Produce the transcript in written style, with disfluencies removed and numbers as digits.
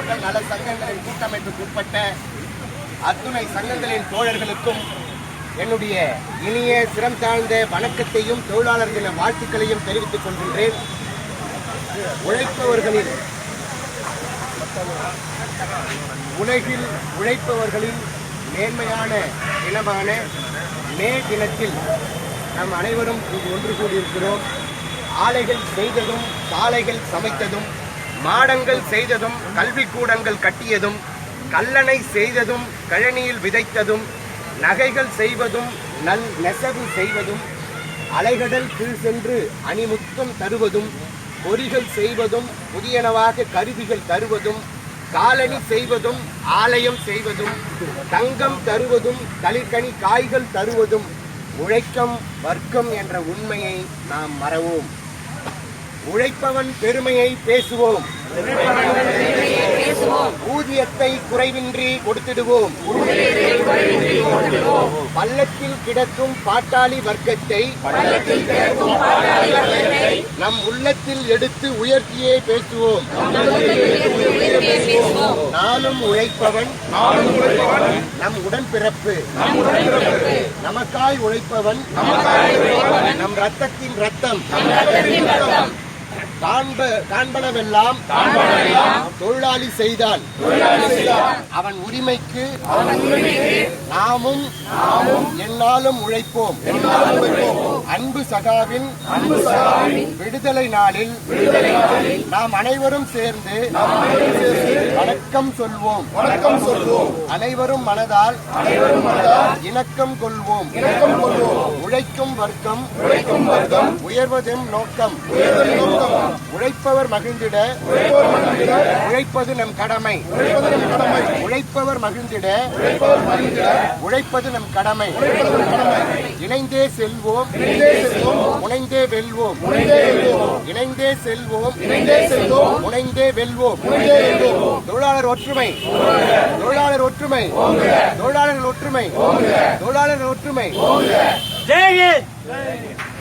உழைப்பவர்கள் நல சங்கங்களின் கூட்டமைப்புக்கு உட்பட்ட அத்துணை சங்கங்களின் தோழர்களுக்கும் என்னுடைய இனிய சிரம் தாழ்ந்த வணக்கத்தையும் தொழிலாளர் தின வாழ்த்துக்களையும் தெரிவித்துக் கொள்கின்றேன். உலகில் உழைப்பவர்களின் மேன்மையான தினமான மே தினத்தில் நம் அனைவரும் ஒன்று கூடியிருக்கிறோம். ஆலைகள் செய்ததும், சாலைகள் சமைத்ததும், மாடங்கள் செய்ததும், கல்விக்கூடங்கள் கட்டியதும், கல்லணை செய்ததும், கழனியில் விதைத்ததும், நகைகள் செய்வதும், நெசவு செய்வதும், அலைகடல் கீழ் சென்று அணிமுத்தம் தருவதும், பொறிகள் செய்வதும், புதியனவாக கருவிகள் தருவதும், காலணி செய்வதும், ஆலயம் செய்வதும், தங்கம் தருவதும், தளிர்கனி காய்கள் தருவதும், உழைக்கம் வர்க்கம் என்ற உண்மையை நாம் மறவோம். உழைப்பவன் பெருமையை பேசுவோம். ஊதியத்தை குறைவின்றி கொடுத்திடுவோம். பள்ளத்தில் கிடக்கும் பாட்டாளி வர்க்கத்தை நம் உள்ளத்தில் எடுத்து உயர்த்தியே பேசுவோம். நானும் உழைப்பவன், நம் உடன்பிறப்பு, நமக்காய் உழைப்பவன், நம் ரத்தத்தின் ரத்தம். காண்பனவெல்லாம் தொழிலாளி செய்தான். அவன் உரிமைக்கு நாமும் எந்நாளும் உழைப்போம். அன்பு சகாவின் விடுதலை நாளில் நாம் அனைவரும் சேர்ந்து வணக்கம் சொல்வோம். அனைவரும் மனதால் இணக்கம் கொள்வோம். உழைக்கும் வர்க்கம் உயர்வதும் நோக்கம். உழைப்பவர் மகிழ்ந்திட உழைப்பது நம் கடமை. உழைப்பவர் மகிழ்ந்திட உழைப்பது நம் கடமை. இணைந்தே செல்வோம், முனைந்தே வெல்வோம். இணைந்தே செல்வோம், முனைந்தே வெல்வோம். தொழிலாளர் ஒற்றுமை, தொழிலாளர் ஒற்றுமை, தொழிலாளர்கள் ஒற்றுமை, தொழிலாளர்கள் ஒற்றுமை. ஜெய் ஹிந்த்.